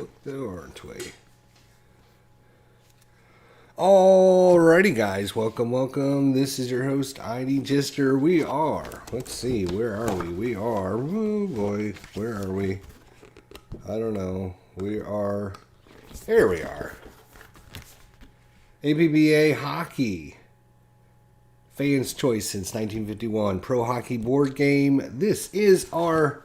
book though, aren't we? Alrighty guys, welcome. This is your host, ID Gister. We are, let's see, where are we? We are, oh boy, where are we? I don't know. We are, here we are. APBA Hockey. Fans' Choice since 1951. Pro Hockey Board Game. This is our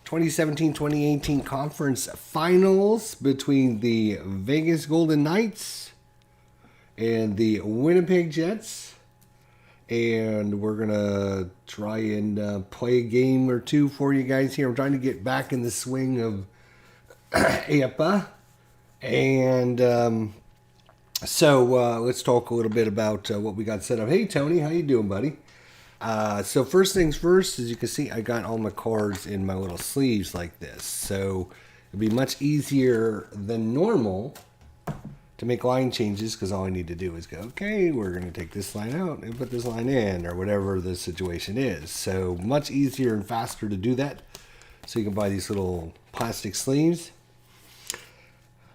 2017-2018 conference finals between the Vegas Golden Knights and the Winnipeg Jets. And we're going to try and play a game or two for you guys here. I'm trying to get back in the swing of APBA. And so let's talk a little bit about what we got set up. Hey, Tony, how you doing, buddy? So first things first, as you can see, I got all my cards in my little sleeves like this. So it'd be much easier than normal to make line changes because all I need to do is go, okay, we're going to take this line out and put this line in or whatever the situation is. So much easier and faster to do that. So you can buy these little plastic sleeves.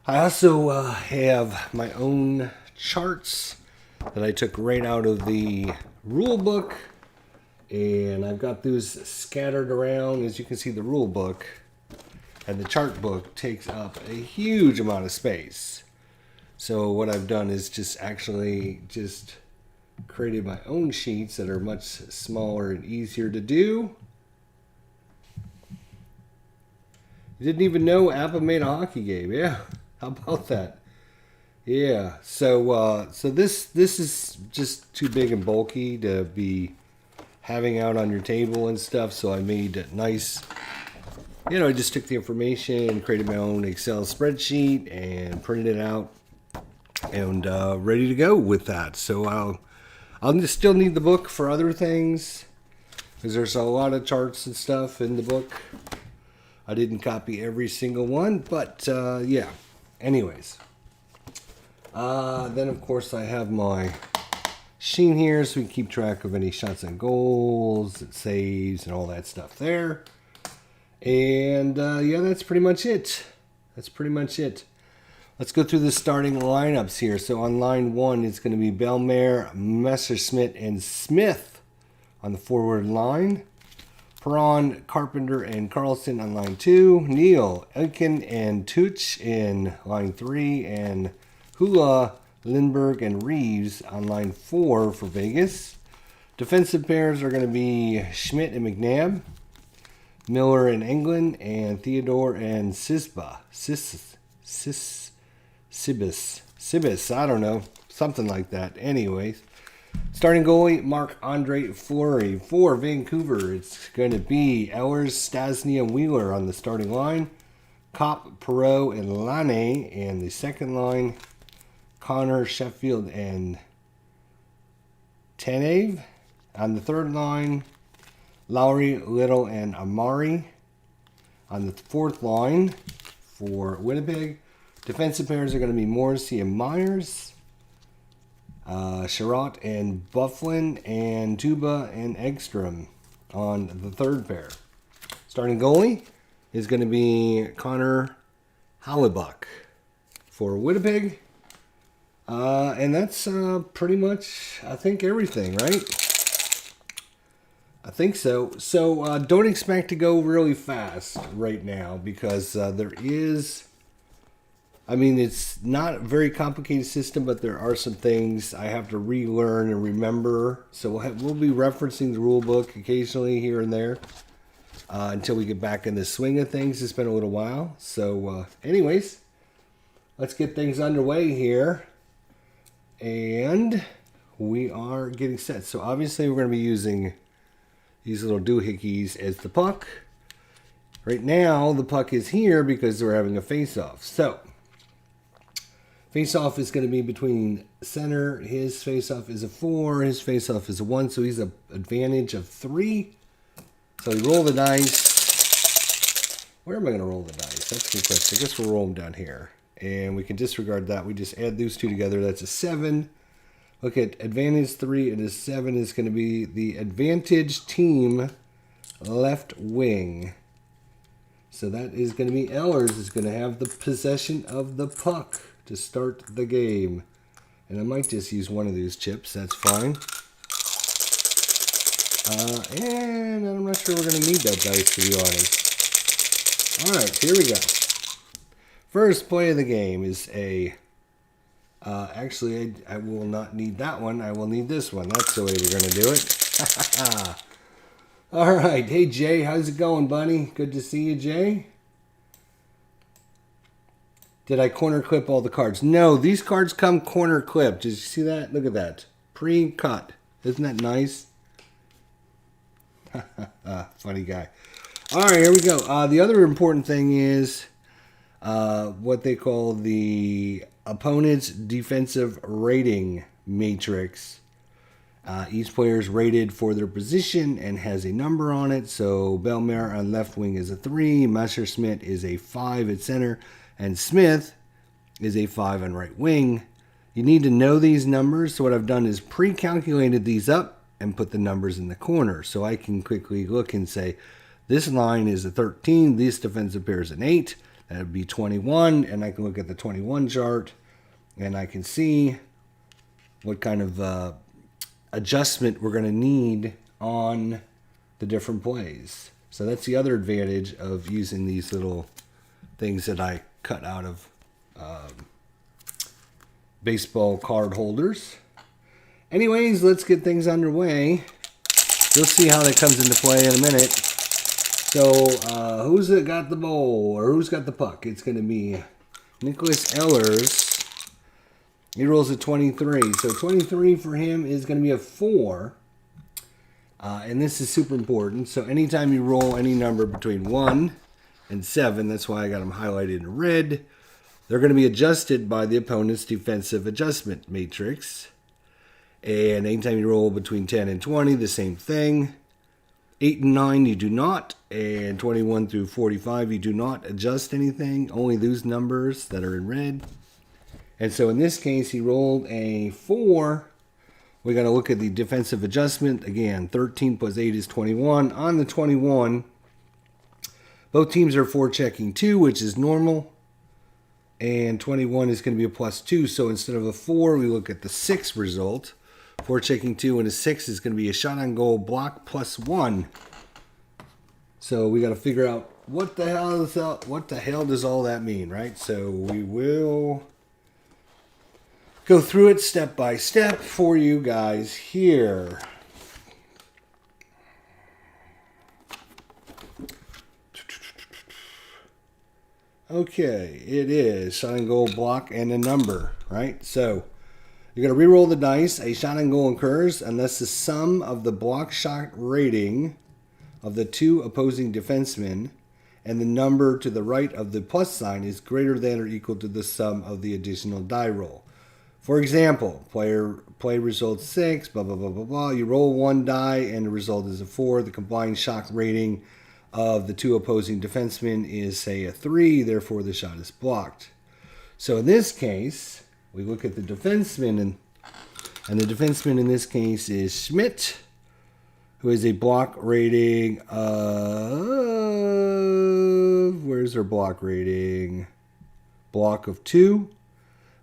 I also have my own charts that I took right out of the rule book. And I've got those scattered around. As you can see, the rule book and the chart book takes up a huge amount of space. So what I've done is just created my own sheets that are much smaller and easier to do. You didn't even know APBA made a hockey game. Yeah, how about that? Yeah, so this is just too big and bulky to be having out on your table and stuff, so I made it nice. You know, I just took the information and created my own Excel spreadsheet and printed it out and ready to go with that. So I'll just still need the book for other things because there's a lot of charts and stuff in the book. I didn't copy every single one, but yeah. Anyways, then of course I have my sheet here so we can keep track of any shots and goals and saves and all that stuff there. And yeah, that's pretty much it. Let's go through the starting lineups here. So on line 1, it's going to be Bellemare, Messerschmidt, and Smith on the forward line. Perron, Carpenter, and Carlson on line 2. Neal, Elkin, and Tooch in line 3. And Hula, Lindbergh, and Reeves on line 4 for Vegas. Defensive pairs are going to be Schmidt and McNabb, Miller and Englund, and Theodore and Sibis, I don't know, something like that. Anyways, starting goalie, Marc-Andre Fleury. For Vancouver, it's going to be Ehlers, Stastny, and Wheeler on the starting line. Kopp, Perreault, and Lane. And the second line, Connor, Sheffield, and Tanev. On the third line, Lowry, Little, and Amari. On the fourth line for Winnipeg, defensive pairs are going to be Morrissey and Myers. Sherratt and Bufflin, and Tuba and Ekstrom on the third pair. Starting goalie is going to be Connor Hellebuyck for Winnipeg. And that's pretty much, I think, everything, right? I think so. So don't expect to go really fast right now because there is... I mean, it's not a very complicated system, but there are some things I have to relearn and remember. So we'll be referencing the rule book occasionally here and there until we get back in the swing of things. It's been a little while. So anyways, let's get things underway here. And we are getting set. So obviously we're going to be using these little doohickeys as the puck. Right now, the puck is here because we're having a face-off. So face-off is going to be between center. His face-off is a 4. His face-off is a 1. So he's an advantage of 3. So we roll the dice. Where am I going to roll the dice? That's the question. I guess we'll roll them down here. And we can disregard that. We just add those two together. That's a 7. Look at advantage 3 and a 7 is going to be the advantage team left wing. So that is going to be Ellers is going to have the possession of the puck to start the game. And I might just use one of these chips. That's fine. And I'm not sure we're going to need that dice, to be honest. All right, here we go. First play of the game is a... actually, I will not need that one. I will need this one. That's the way we're going to do it. All right. Hey, Jay. How's it going, buddy? Good to see you, Jay. Did I corner clip all the cards? No, these cards come corner clipped. Did you see that? Look at that. Pre-cut. Isn't that nice? Funny guy. All right, here we go. The other important thing is what they call the opponent's defensive rating matrix. Each player is rated for their position and has a number on it. So Bellemare on left wing is a 3, Messerschmitt is a 5 at center, and Smith is a 5 on right wing. You need to know these numbers. So what I've done is pre-calculated these up and put the numbers in the corner. So I can quickly look and say, this line is a 13, this defensive pair is an 8, that would be 21, and I can look at the 21 chart, and I can see what kind of adjustment we're going to need on the different plays. So that's the other advantage of using these little things that I cut out of baseball card holders. Anyways, let's get things underway. You'll see how that comes into play in a minute. So, who's got the ball, or who's got the puck? It's going to be Nicholas Ellers. He rolls a 23. So 23 for him is going to be a 4. And this is super important. So anytime you roll any number between 1 and 7, that's why I got them highlighted in red, they're going to be adjusted by the opponent's defensive adjustment matrix. And anytime you roll between 10 and 20, the same thing. 8 and 9, you do not. And 21 through 45, you do not adjust anything. Only those numbers that are in red. And so in this case, he rolled a 4. We got to look at the defensive adjustment. Again, 13 plus 8 is 21. On the 21, both teams are forechecking 2, which is normal. And 21 is going to be a plus 2. So instead of a 4, we look at the 6 result. Forechecking 2 and a 6 is going to be a shot on goal block plus 1. So we got to figure out what the hell does all that mean, right? So we will go through it step by step for you guys here. Okay, it is shot and goal block and a number, right? So you're going to re-roll the dice. A shot and goal occurs unless the sum of the block shot rating of the 2 opposing defensemen and the number to the right of the plus sign is greater than or equal to the sum of the additional die roll. For example, play result 6, blah, blah, blah, blah, blah. You roll 1 die and the result is a 4. The combined shock rating of the 2 opposing defensemen is, say, a 3. Therefore, the shot is blocked. So in this case, we look at the defenseman, and the defenseman in this case is Schmidt, who has a block rating of... Where's their block rating? Block of 2.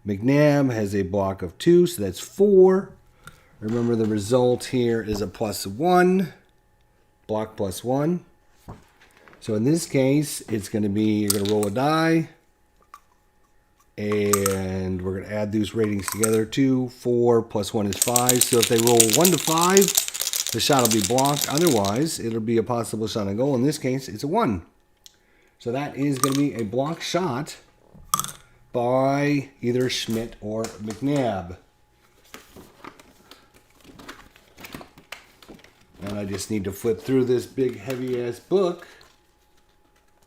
McNabb has a block of 2, so that's 4. Remember, the result here is a plus 1. Block plus 1. So in this case, it's going to be, you're going to roll a die. And we're going to add these ratings together. 2, 4, plus 1 is 5. So if they roll 1 to 5, the shot will be blocked. Otherwise, it'll be a possible shot on goal. In this case, it's a 1. So that is going to be a block shot by either Schmidt or McNabb. And I just need to flip through this big heavy-ass book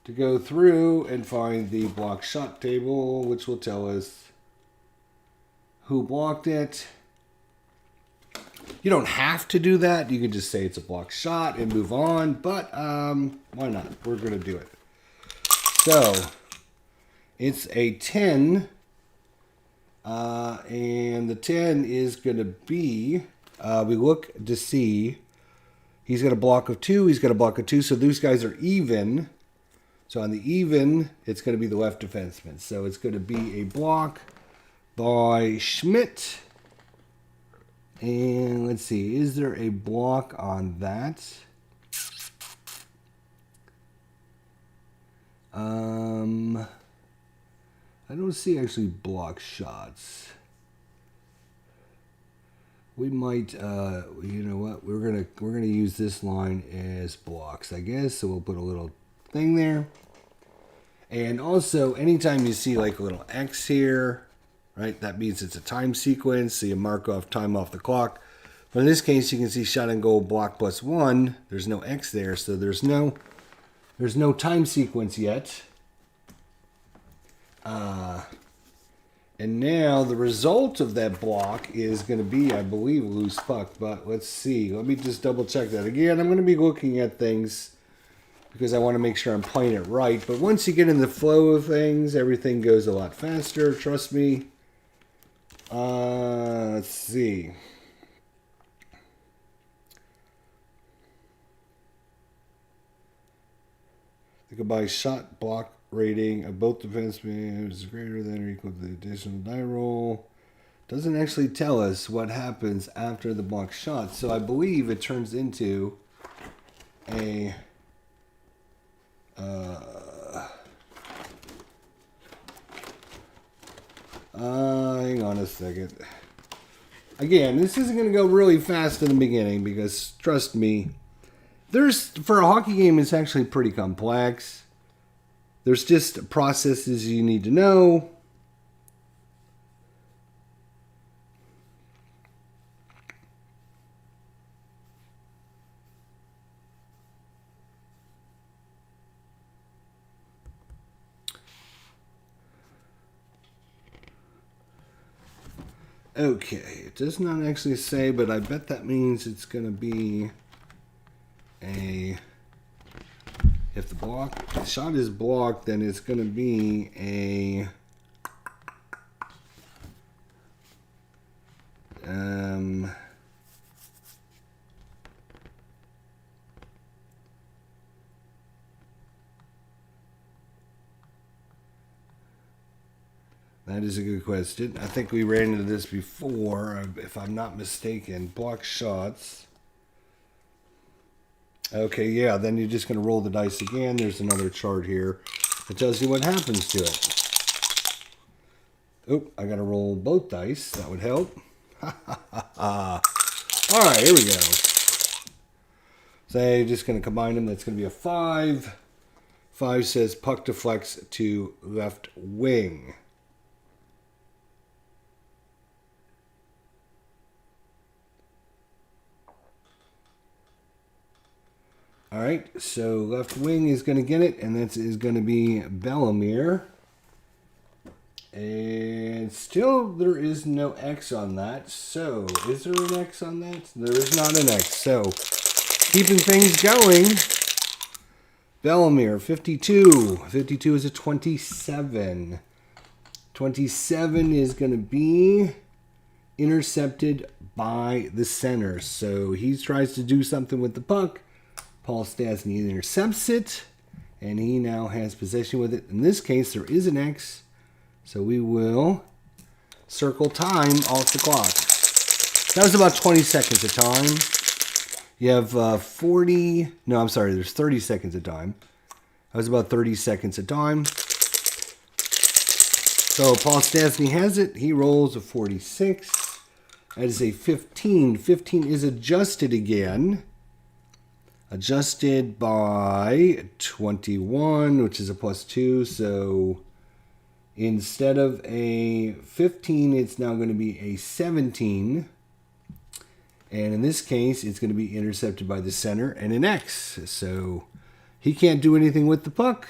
to go through and find the block shot table, which will tell us who blocked it. You don't have to do that. You can just say it's a block shot and move on, but why not? We're going to do it. So it's a 10, and the 10 is going to be, we look to see, he's got a block of 2, he's got a block of 2, so these guys are even. So on the even, it's going to be the left defenseman. So it's going to be a block by Schmidt. And let's see, is there a block on that? I don't see actually block shots. We might, you know what? We're gonna use this line as blocks, I guess. So we'll put a little thing there. And also, anytime you see like a little X here, right? That means it's a time sequence. So you mark off time off the clock. But in this case, you can see shot and goal block +1. There's no X there, so there's no time sequence yet. And now the result of that block is going to be, I believe, loose puck. But let's see. Let me just double check that. Again, I'm going to be looking at things because I want to make sure I'm playing it right. But once you get in the flow of things, everything goes a lot faster. Trust me. Let's see. The combined shot block rating of both defensemen is greater than or equal to the additional die roll. Doesn't actually tell us what happens after the block shot. So I believe it turns into a hang on a second. Again, this isn't going to go really fast in the beginning because, trust me, for a hockey game, it's actually pretty complex. There's just processes you need to know. Okay, it does not actually say, but I bet that means it's going to be if the shot is blocked, then it's going to be a that is a good question. I think we ran into this before, if I'm not mistaken. Block shots. Okay, yeah, then you're just going to roll the dice again. There's another chart here that tells you what happens to it. Oh, I got to roll both dice. That would help. All right, here we go. So you're just going to combine them. That's going to be a 5. 5 says puck deflects to left wing. All right, so left wing is going to get it, and that is going to be Bellemere. And still, there is no X on that. So, is there an X on that? There is not an X. So, keeping things going. Bellemere, 52. 52 is a 27. 27 is going to be intercepted by the center. So, he tries to do something with the puck. Paul Stastny intercepts it, and he now has possession with it. In this case, there is an X, so we will circle time off the clock. That was about 20 seconds of time. You have there's 30 seconds of time. That was about 30 seconds of time. So Paul Stastny has it. He rolls a 46. That is a 15. 15 is adjusted again. Adjusted by 21, which is a +2. So instead of a 15, it's now going to be a 17. And in this case, it's going to be intercepted by the center and an X. So he can't do anything with the puck.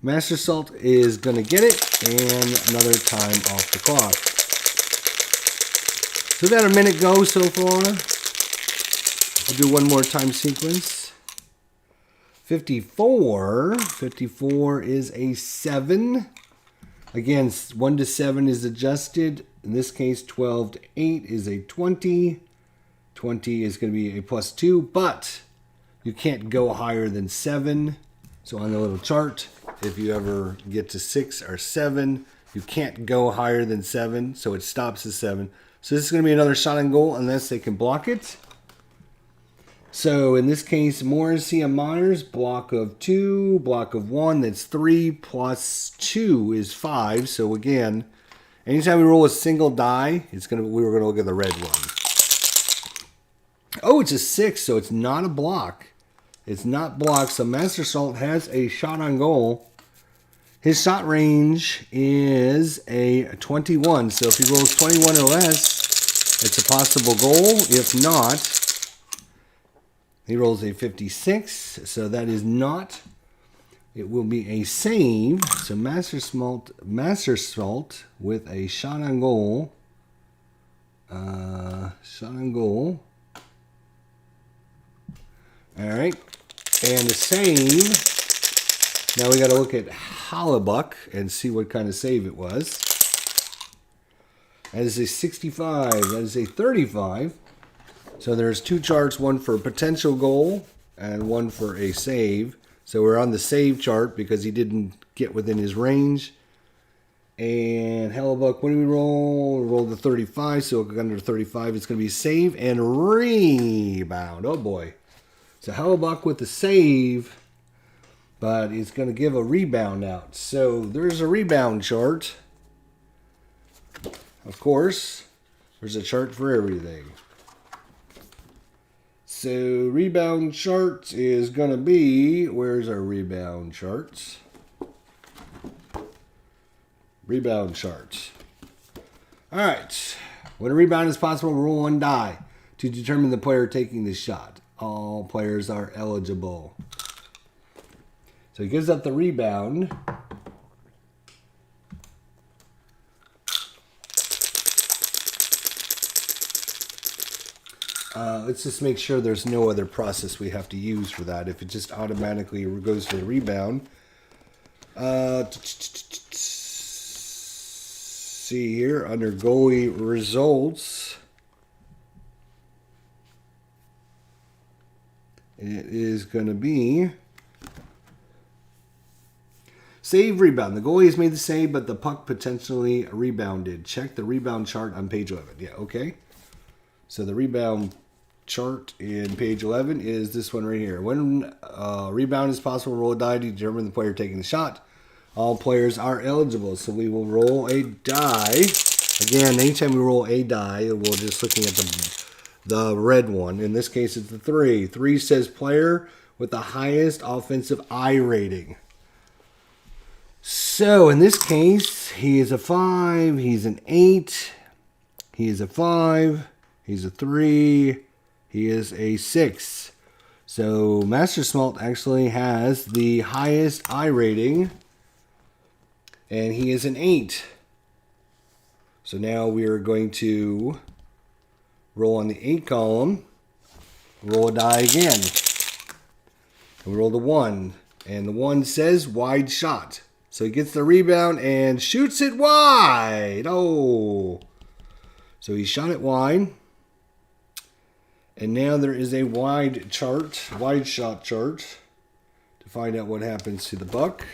Master Salt is going to get it, and another time off the clock. So that a minute go so far. We'll do one more time sequence. 54. 54 is a 7. Again, 1 to 7 is adjusted. In this case, 12 to 8 is a 20. 20 is going to be a +2, but you can't go higher than 7. So on the little chart, if you ever get to 6 or 7, you can't go higher than 7, so it stops at 7. So this is going to be another shot on goal unless they can block it. So in this case, Morrissey and Myers, block of 2, block of 1, that's 3 plus 2 is 5. So again, anytime we roll a single die, we were gonna look at the red one. Oh, it's a 6, so it's not a block. It's not blocked. So Master Salt has a shot on goal. His shot range is a 21. So if he rolls 21 or less, it's a possible goal. If not, he rolls a 56. So that is not. It will be a save. So Master Salt with a shot on goal. Shot on goal. All right. And a save. Now we got to look at Hollibuck and see what kind of save it was. That is a 65. That is a 35. So there's 2 charts, one for a potential goal and one for a save. So we're on the save chart because he didn't get within his range. And Hellebuck, what do we roll? We rolled the 35, so under 35 it's going to be save and rebound. Oh boy. So Hellebuck with the save, but he's going to give a rebound out. So there's a rebound chart. Of course, there's a chart for everything. So rebound chart is going to be, where's our rebound charts? Rebound charts. All right. When a rebound is possible, roll 1 die to determine the player taking the shot. All players are eligible. So he gives up the rebound. Let's just make sure there's no other process we have to use for that. If it just automatically goes to the rebound. See here under goalie results. It is going to be save rebound. The goalie has made the save, but the puck potentially rebounded. Check the rebound chart on page 11. Yeah, okay. So the rebound chart in page 11 is this one right here. When rebound is possible, roll a die to determine the player taking the shot. All players are eligible, so we will roll a die. Again, anytime we roll a die, we're just looking at the red one. In this case, it's the 3. 3 says player with the highest offensive I rating. So in this case, he is a 5, he's an 8, he is a 5, he's a 3, he is a 6. So Master Smalt actually has the highest I rating, and he is an 8. So now we are going to roll on the 8 column, roll a die again. And we roll the 1, and the 1 says wide shot. So he gets the rebound and shoots it wide. Oh. So he shot it wide. And now there is a wide shot chart to find out what happens to the puck.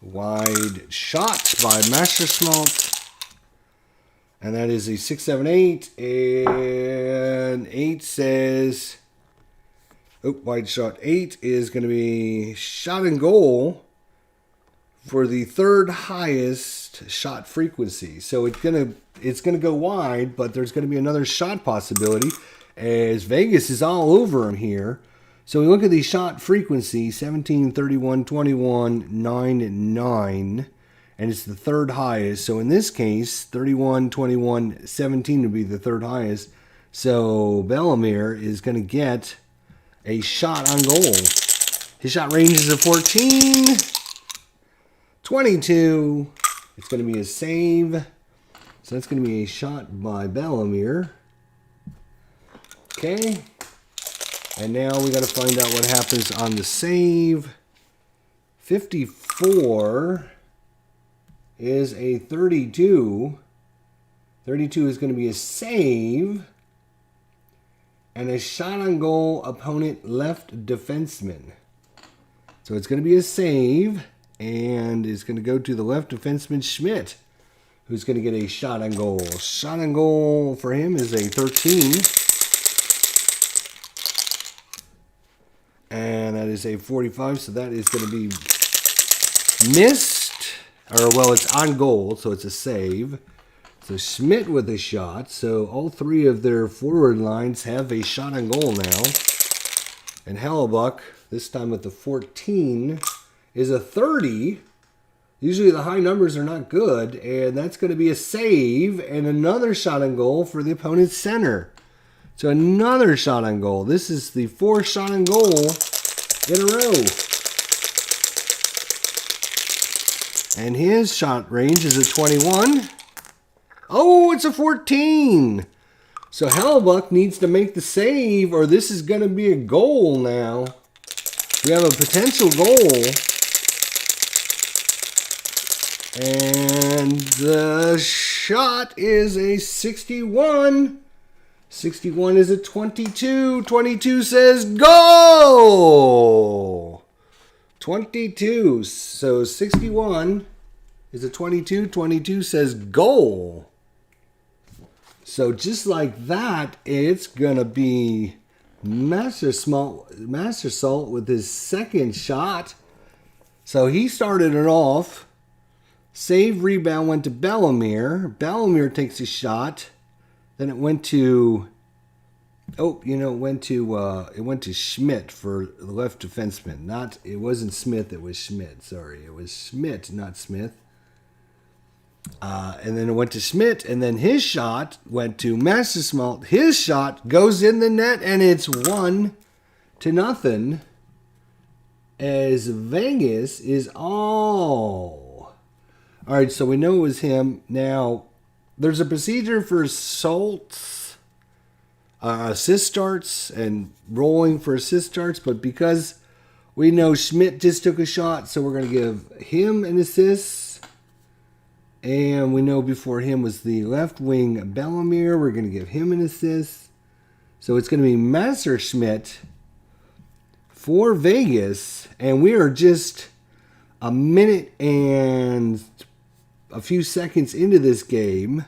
Wide shot by Master Smalt. And that is a 6, 7, 8. And 8 says, wide shot 8 is going to be shot and goal for the 3rd highest shot frequency. So it's going to go wide, but there's going to be another shot possibility as Vegas is all over him here. So we look at the shot frequency, 17, 31, 21, 9, and 9. And it's the 3rd highest. So in this case, 31, 21, 17 would be the 3rd highest. So Bellemere is going to get a shot on goal. His shot range is a 14, 22. It's going to be a save. So that's going to be a shot by Bellemere. Okay. And now we got to find out what happens on the save. 54 is a 32. 32 is going to be a save. and a shot on goal opponent left defenseman. So it's going to be a save, and it's going to go to the left defenseman Schmidt, who's going to get a shot on goal. Shot on goal for him is a 13. And that is a 45, so that is going to be missed. Or, well, it's on goal, so it's a save. So Schmidt with a shot. So all three of their forward lines have a shot on goal now. And Hellebuck, this time with the 14, is a 30. Usually the high numbers are not good. And that's going to be a save and another shot on goal for the opponent's center. So another shot on goal. This is the fourth shot on goal in a row. And his shot range is a 21. Oh, it's a 14. So Hellebuck needs to make the save, or this is going to be a goal now. We have a potential goal. And the shot is a 61. 61 is a 22. 22 says goal. 22. So 61 is a 22. 22 says goal. So just like that, it's going to be Master Salt with his second shot. So he started it off. Save, rebound went to Bellemere. Bellemere takes a shot. Then it went to, it went to Schmidt for the left defenseman. It wasn't Smith, it was Schmidt. Sorry, it was Schmidt, not Smith. And then it went to Schmidt, and then his shot went to Massasoit. His shot goes in the net, and it's 1-0 as Vegas is all. All right, so we know it was him. Now, there's a procedure for assist starts and rolling for assist starts, but because we know Schmidt just took a shot, so we're going to give him an assist. And we know before him was the left wing Bellemere. We're going to give him an assist. So it's going to be Messerschmidt for Vegas. And we are just a minute and a few seconds into this game.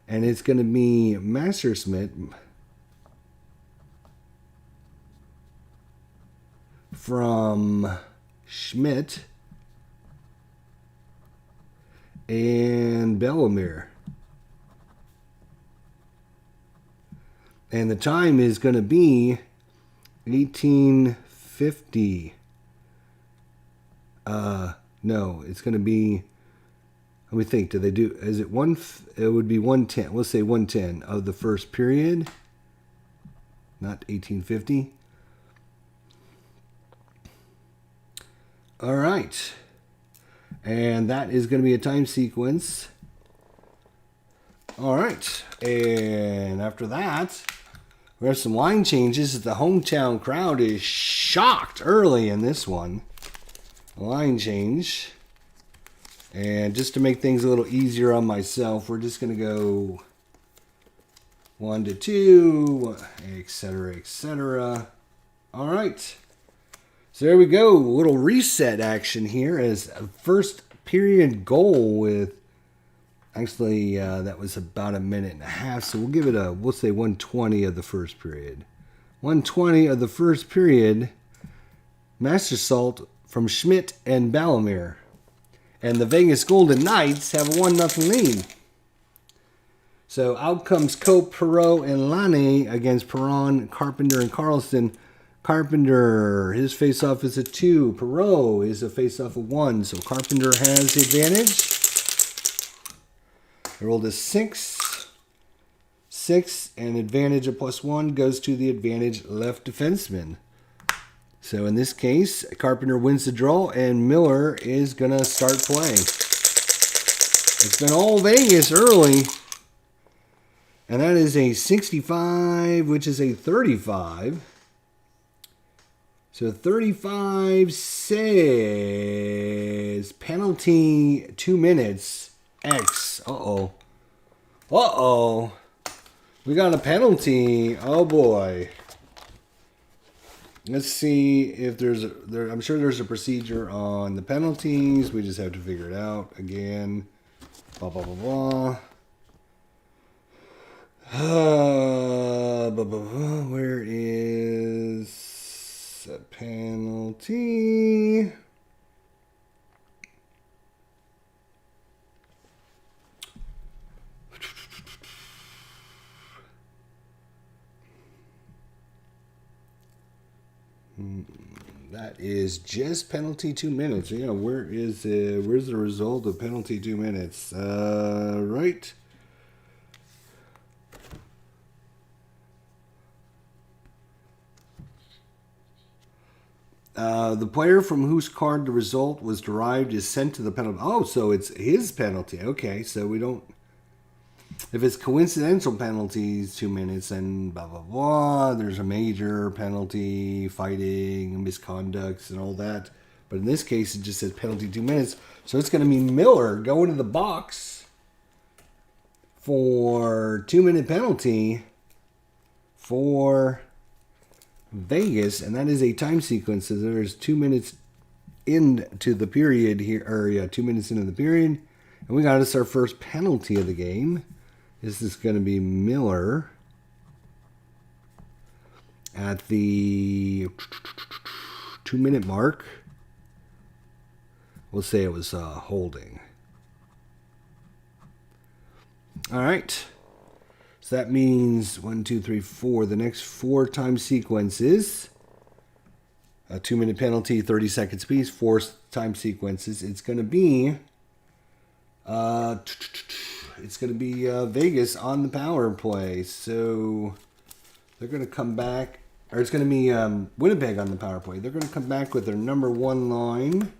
And it's going to be Messerschmidt from Schmidt and Bellemere. And the time is going to be 1850. No, it's going to be, let me think, is it one, it would be 110, let's say 110 of the first period, not 1850. All right. And that is going to be a time sequence. All right. And after that, we have some line changes. The hometown crowd is shocked early in this one. A line change. And just to make things a little easier on myself, we're just going to go 1 to 2, etc., etc. All right. So there we go, a little reset action here as a first period goal with, actually that was about a minute and a half, so we'll give it we'll say 120 of the first period. 120 of the first period, Master Salt from Schmidt and Bellemere. And the Vegas Golden Knights have a 1-0 lead. So out comes Cope, Perreault, and Lane against Perron, Carpenter, and Carlson. Carpenter, his face-off is a 2. Perreault is a face-off of 1. So Carpenter has the advantage. They rolled a 6. 6, and advantage of +1 goes to the advantage left defenseman. So in this case, Carpenter wins the draw, and Miller is going to start playing. It's been all Vegas early. And that is a 65, which is a 35. So 35 says penalty 2 minutes. X. Uh-oh. Uh-oh. We got a penalty. Oh boy. Let's see if there's I'm sure there's a procedure on the penalties. We just have to figure it out again. Blah blah blah blah. Blah, blah, blah. Where is a penalty? That is just penalty 2 minutes. Yeah, where's the result of penalty 2 minutes? Right. The player from whose card the result was derived is sent to the penalty. Oh, so it's his penalty. Okay, so we don't. If it's coincidental penalties, 2 minutes, and blah, blah, blah, there's a major penalty, fighting, misconducts, and all that. But in this case, it just says penalty 2 minutes. So it's going to be Miller going to the box for 2 minute penalty for Vegas. And that is a time sequence. So there's 2 minutes into the period here, or yeah, 2 minutes into the period. And we got us our first penalty of the game. This is going to be Miller at the 2 minute mark. We'll say it was holding. All right. So that means 1, 2, 3, 4. The next 4 time sequences. A 2 minute penalty, 30 seconds apiece. 4 time sequences. It's going to be... Vegas on the power play. So they're going to come back, or it's going to be Winnipeg on the power play. They're going to come back with their number 1 line.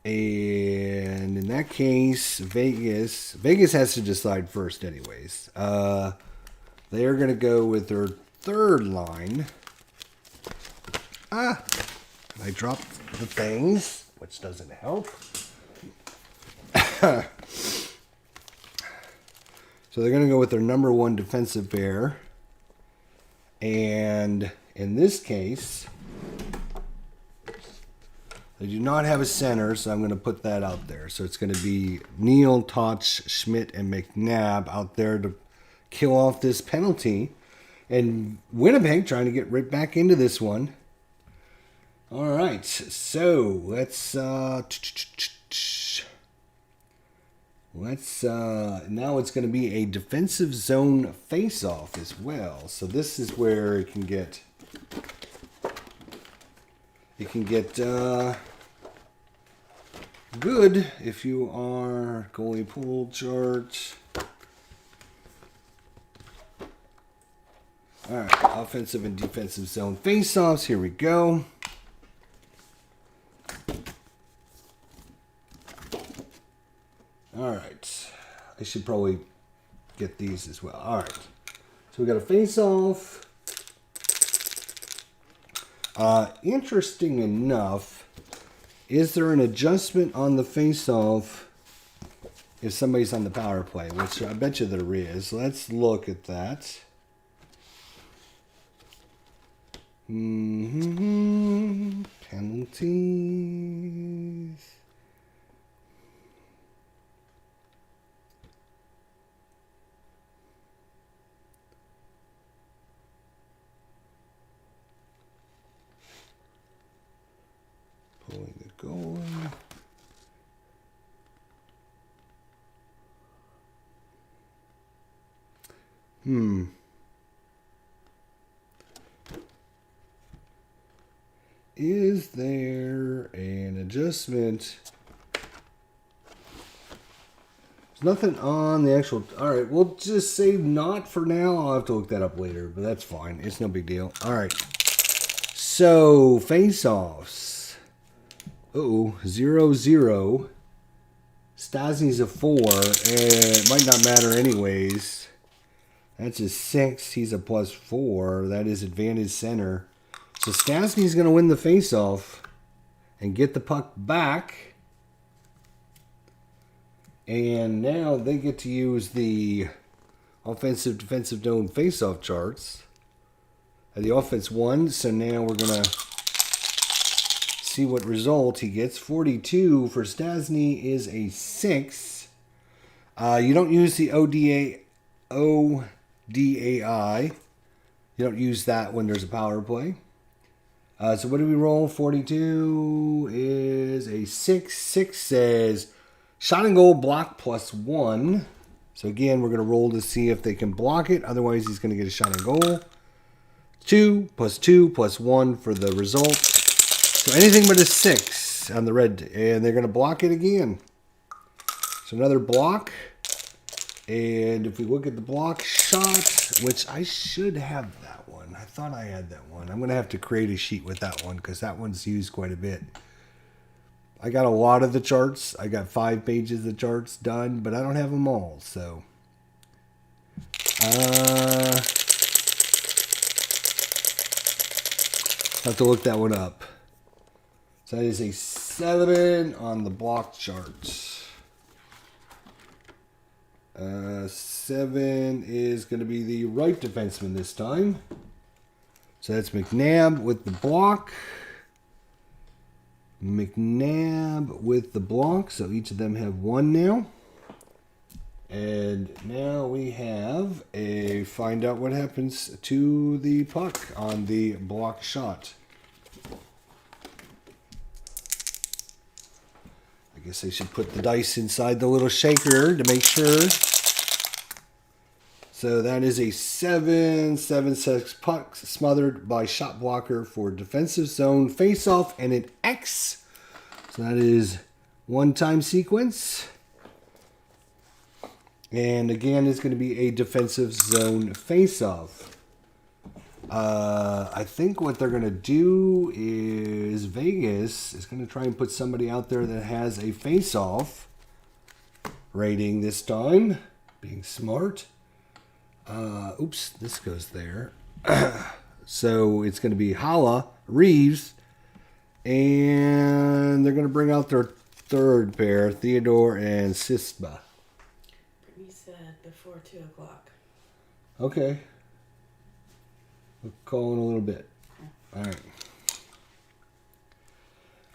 And in that case, Vegas has to decide first anyways. They are going to go with their 3rd line. I dropped the things, which doesn't help. So they're going to go with their number 1 defensive pair. And in this case, they do not have a center, so I'm going to put that out there. So it's going to be Neal, Toch, Schmidt, and McNabb out there to kill off this penalty. And Winnipeg trying to get right back into this one. All right, so let's now it's going to be a defensive zone face-off as well. So this is where it can get good if you are goalie pool chart. All right, offensive and defensive zone face-offs. Here we go. All right, I should probably get these as well. All right, so we got a face-off. Interesting enough, is there an adjustment on the face-off if somebody's on the power play? Which I bet you there is. Let's look at that. Penalties. Pulling the goalie. Is there an adjustment? There's nothing on the actual... All right, we'll just say not for now. I'll have to look that up later, but that's fine. It's no big deal. All right. So, face-offs. Uh-oh, 0-0. Stastny's a 4. It might not matter anyways. That's a 6. He's a +4. That is advantage center. So Stastny's going to win the face-off and get the puck back. And now they get to use the offensive, defensive zone face-off charts. The offense won, so now we're going to see what result he gets. 42 for Stasny is a 6. You don't use the ODAI. You don't use that when there's a power play. So what do we roll? 42 is a 6. 6 says shot and goal block +1. So again, we're going to roll to see if they can block it. Otherwise, he's going to get a shot and goal. 2 + 2 + 1 for the result. So anything but a 6 on the red. And they're going to block it again. So another block. And if we look at the block shot, which I should have that one. I thought I had that one. I'm going to have to create a sheet with that one because that one's used quite a bit. I got a lot of the charts. I got 5 pages of charts done, but I don't have them all. So, have to look that one up. So that is a 7 on the block chart. 7 is going to be the right defenseman this time. So that's McNabb with the block. McNabb with the block. So each of them have 1 now. And now we have a find out what happens to the puck on the block shot. I guess I should put the dice inside the little shaker to make sure. So that is a 7. 7 says puck smothered by shot blocker for defensive zone face-off and an X. So that is one-time sequence. And again, it's going to be a defensive zone face-off. I think what they're going to do is Vegas is going to try and put somebody out there that has a face-off rating this time. Being smart. Oops, this goes there. So it's going to be Hala, Reeves, and they're going to bring out their third pair, Theodore and Sisba. Brittany said before 2 o'clock. Okay. We'll call in a little bit. All right.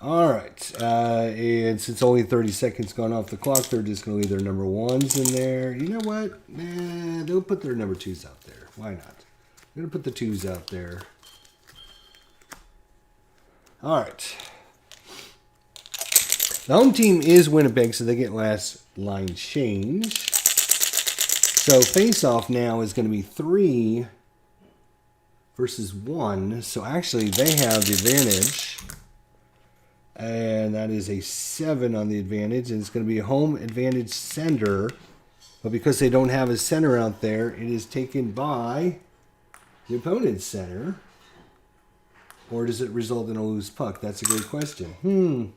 All right. And since only 30 seconds gone off the clock, they're just going to leave their number 1s in there. You know what? They'll put their number 2s out there. Why not? I'm going to put the 2s out there. All right. The home team is Winnipeg, so they get last line change. So face-off now is going to be 3 versus 1. So actually, they have the advantage. And that is a 7 on the advantage. And it's going to be a home advantage center. But because they don't have a center out there, it is taken by the opponent's center. Or does it result in a loose puck? That's a great question.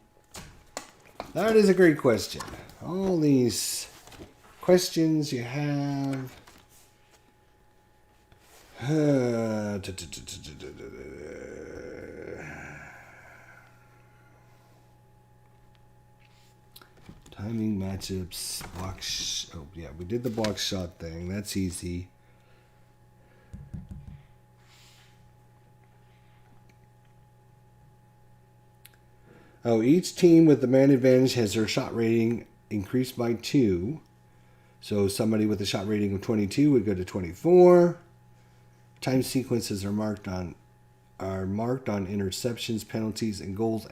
That is a great question. All these questions you have. Timing, matchups, block. Oh, yeah, we did the block shot thing. That's easy. Oh, each team with the man advantage has their shot rating increased by 2. So somebody with a shot rating of 22 would go to 24. Time sequences are marked on interceptions, penalties, and goals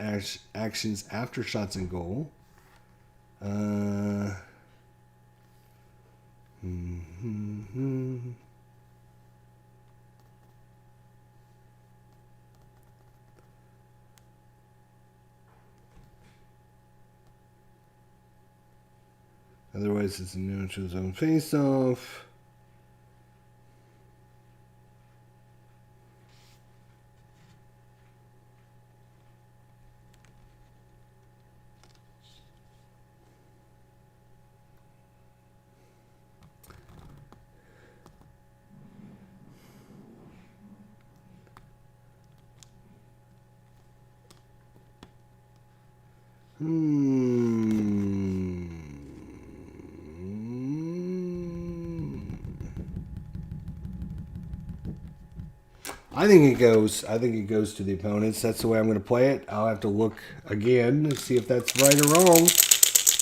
actions after shots and goal. Otherwise, it's a neutral zone face-off. I think it goes to the opponents. That's the way I'm going to play it. I'll have to look again and see if that's right or wrong.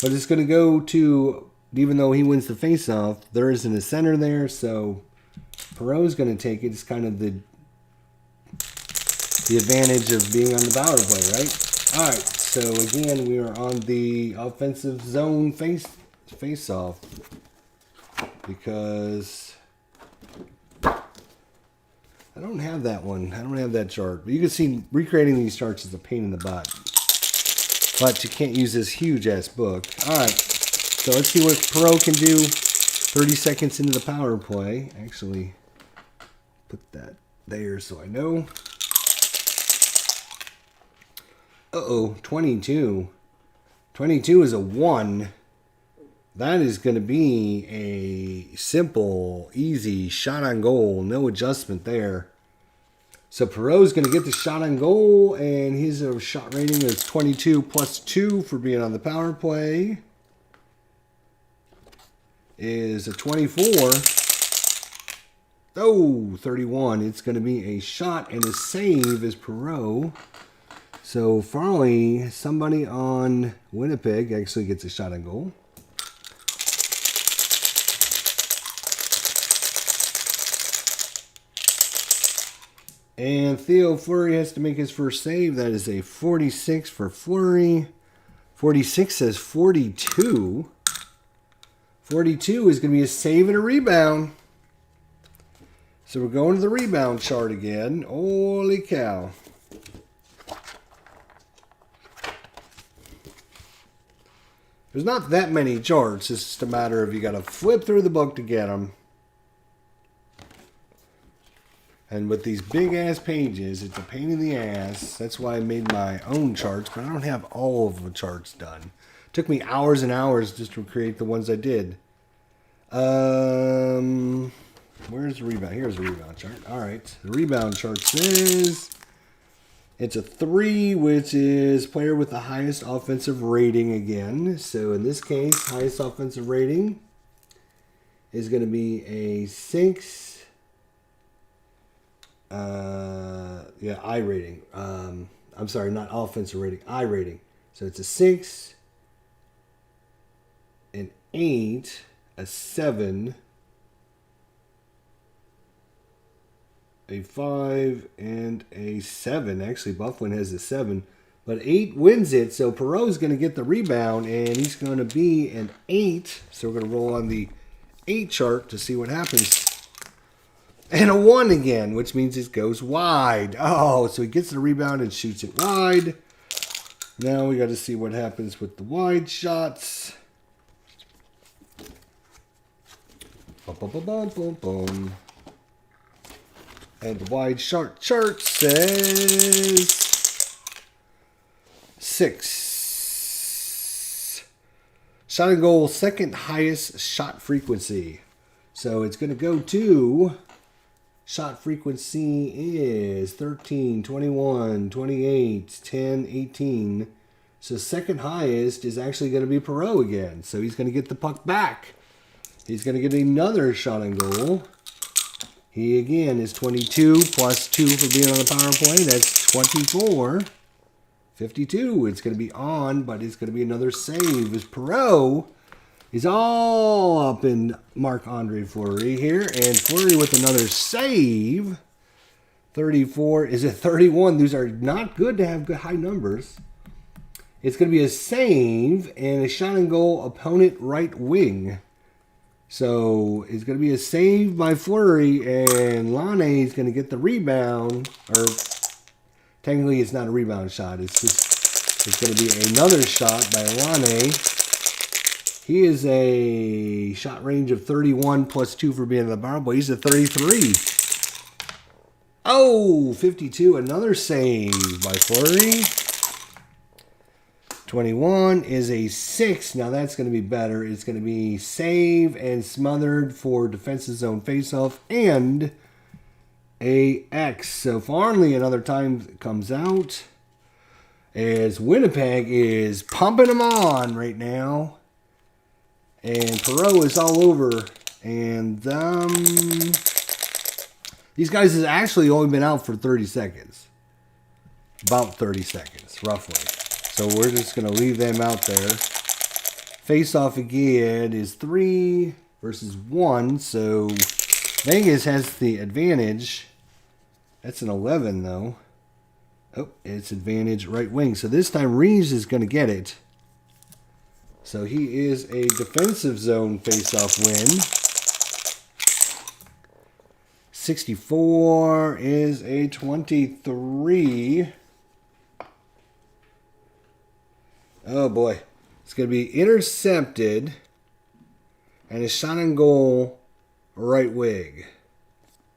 But it's going to go to, even though he wins the face-off, there isn't a center there, so Perot's going to take it. It's kind of the advantage of being on the power play, right? All right, so again, we are on the offensive zone face-off because I don't have that one. I don't have that chart. But you can see recreating these charts is a pain in the butt. But you can't use this huge-ass book. All right, so let's see what Perot can do 30 seconds into the power play. Actually, put that there so I know. Uh-oh, 22. 22 is a 1. That is going to be a simple, easy shot on goal. No adjustment there. So Perot's going to get the shot on goal, and his shot rating is 22 plus 2 for being on the power play. Is a 24. Oh, 31. It's going to be a shot and a save as Perot. So finally, somebody on Winnipeg actually gets a shot on goal. And Theo Fleury has to make his first save. That is a 46 for Fleury. 46 says 42. 42 is going to be a save and a rebound. So we're going to the rebound chart again. Holy cow. There's not that many charts. It's just a matter of you got to flip through the book to get them. And with these big-ass pages, it's a pain in the ass. That's why I made my own charts, but I don't have all of the charts done. It took me hours and hours just to create the ones I did. Where's the rebound? Here's the rebound chart. All right. The rebound chart says it's a 3, which is player with the highest offensive rating again. So in this case, highest offensive rating is going to be a 6. I rating. I'm sorry, not offensive rating. I rating. So it's a 6, an 8, a 7, a 5, and a 7. Actually, Bufflin has a 7. But 8 wins it, so Perot's going to get the rebound, and he's going to be an 8. So we're going to roll on the 8 chart to see what happens. And a 1 again, which means it goes wide. Oh, so he gets the rebound and shoots it wide. Now we got to see what happens with the wide shots. Boom, boom, boom, boom, boom, boom. And the wide chart says 6. Shot and goal, second highest shot frequency. So it's going to go to... Shot frequency is 13, 21, 28, 10, 18. So second highest is actually going to be Perot again. So he's going to get the puck back. He's going to get another shot on goal. He again is 22 plus 2 for being on the power play. That's 24. 52. It's going to be on, but it's going to be another save as Perot. He's all up in Marc-Andre Fleury here. And Fleury with another save. 34. Is it 31? These are not good to have good high numbers. It's going to be a save and a shot and goal opponent right wing. So it's going to be a save by Fleury. And Laine is going to get the rebound. Or technically it's not a rebound shot. It's going to be another shot by Laine. He is a shot range of 31 plus 2 for being on the power play. He's a 33. Oh, 52. Another save by Fleury. 21 is a 6. Now that's going to be better. It's going to be save and smothered for defensive zone faceoff and a X. So finally another time comes out as Winnipeg is pumping them on right now. And Perot is all over. And These guys has actually only been out for 30 seconds. About 30 seconds, roughly. So we're just going to leave them out there. Face-off again is 3 versus 1. So Vegas has the advantage. That's an 11, though. Oh, it's advantage right wing. So this time Reeves is going to get it. So he is a defensive zone face-off win. 64 is a 23. Oh boy. It's going to be intercepted. And a shot on goal right wing.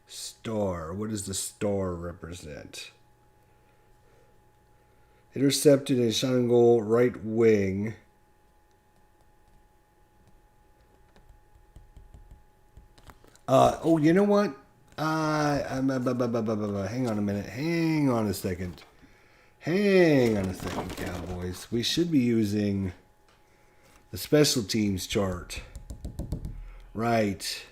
Star. What does the star represent? Intercepted and shot on goal right wing. Oh, you know what? Hang on a minute. Hang on a second. Cowboys. We should be using the special teams chart. Right.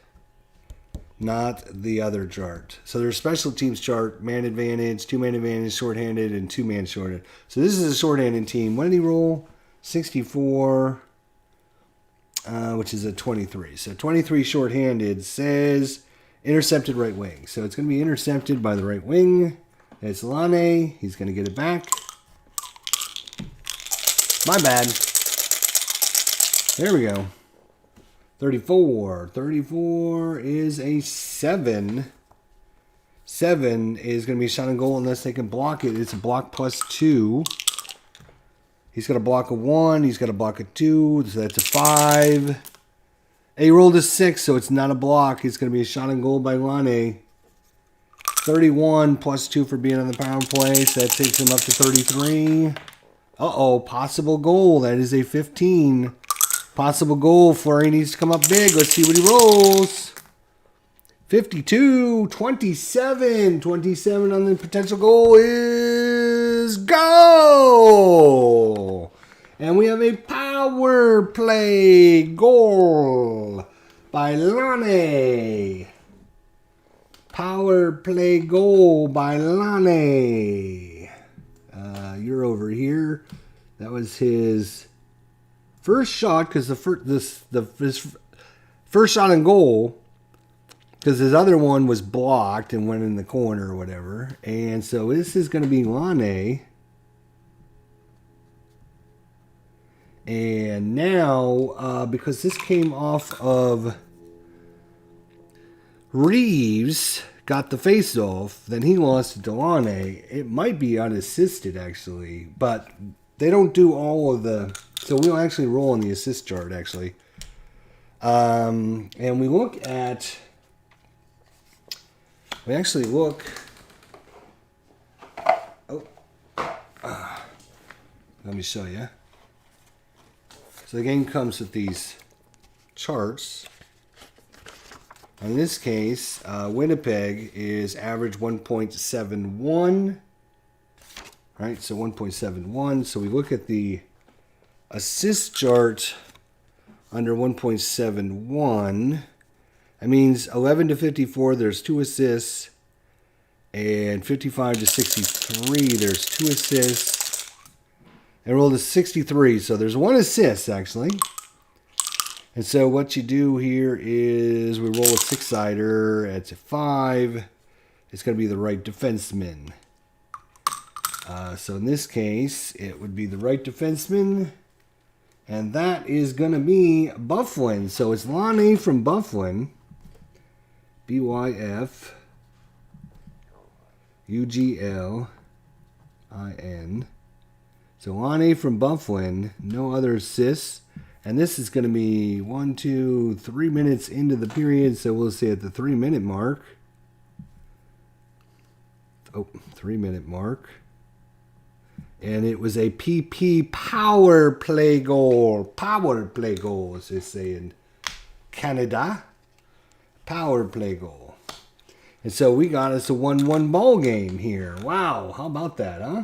Not the other chart. So there's special teams chart, man advantage, 2-man advantage, shorthanded, and 2-man shorthanded. So this is a shorthanded team. What did he roll? 64, which is a 23. So 23 shorthanded says intercepted right wing. So it's going to be intercepted by the right wing. It's Lane. He's going to get it back. My bad. There we go. 34. 34 is a 7. 7 is going to be shot on goal unless they can block it. It's a block plus 2. He's got a block of 1. He's got a block of 2. So that's a 5. And he rolled a 6, so it's not a block. It's going to be a shot on goal by Lane. 31 plus 2 for being on the power play. So that takes him up to 33. Uh-oh, possible goal. That is a 15. Possible goal. Fleury needs to come up big. Let's see what he rolls. 52, 27. 27 on the potential goal is goal. And we have a power play goal by Lane. Power play goal by Lane. You're over here. That was his first shot, because his first shot on goal, because his other one was blocked and went in the corner or whatever. And so this is going to be Lane. And now, because this came off of Reeves, got the face-off, then he lost it to Lane. It might be unassisted, actually, but they don't do all of the... So we don't actually roll on the assist chart, actually. And we look at... We actually look... Let me show you. So the game comes with these charts. In this case, Winnipeg is average 1.71. Right, so 1.71. So we look at the assist chart under 1.71. That means 11 to 54, there's 2 assists. And 55 to 63, there's 2 assists. And rolled a 63, so there's 1 assist, actually. And so what you do here is we roll a 6-sider. It's a 5. It's going to be the right defenseman. So in this case, it would be the right defenseman. And that is going to be Byfuglien. So it's Lane from Byfuglien. Byfuglin. So Lane from Byfuglien. No other assists. And this is going to be 1, 2, 3 minutes into the period. So we'll say at the 3-minute mark. Oh, 3-minute mark. And it was a PP power play goal. Power play goal, as they say in Canada. Power play goal. And so we got us a 1-1 ball game here. Wow, how about that, huh?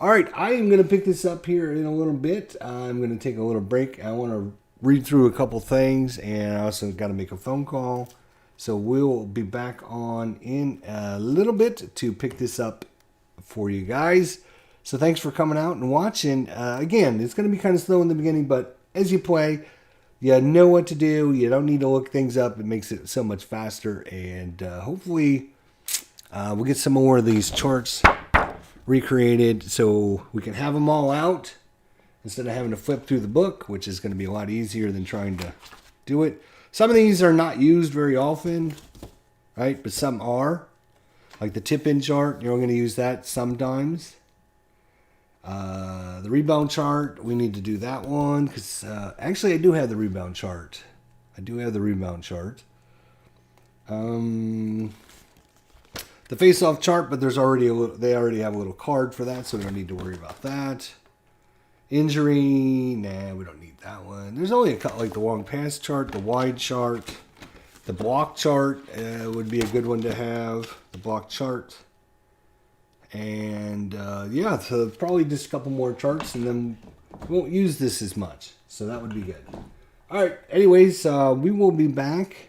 All right, I am going to pick this up here in a little bit. I'm going to take a little break. I want to read through a couple things, and I also got to make a phone call. So we'll be back on in a little bit to pick this up for you guys. So thanks for coming out and watching. Again, it's going to be kind of slow in the beginning, but as you play, you know what to do. You don't need to look things up. It makes it so much faster. And hopefully we'll get some more of these charts recreated so we can have them all out instead of having to flip through the book, which is going to be a lot easier than trying to do it. Some of these are not used very often, right? But some are. Like the tip-in chart, you're going to use that sometimes. The rebound chart, we need to do that one because actually I do have the rebound chart. The face-off chart, but there's already they already have a little card for that, so we don't need to worry about that. Injury, nah, we don't need that one. There's only a couple, like the long pass chart, the wide chart, the block chart would be a good one to have. The block chart. And yeah, so probably just a couple more charts, and then we won't use this as much. So that would be good. All right. Anyways, we will be back.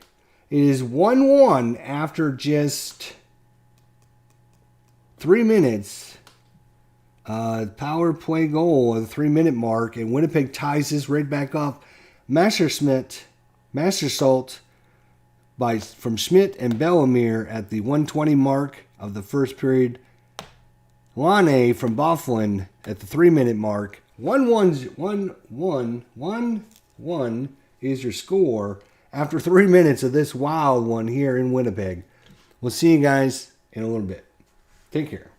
It is 1-1 after just 3 minutes. Power play goal at the 3-minute mark, and Winnipeg ties this right back up. Mastersalt from Schmidt and Bellemere at the 1:20 mark of the first period. Lane from Bufflin at the 3-minute mark. 1-1 is your score after 3 minutes of this wild one here in Winnipeg. We'll see you guys in a little bit. Take care.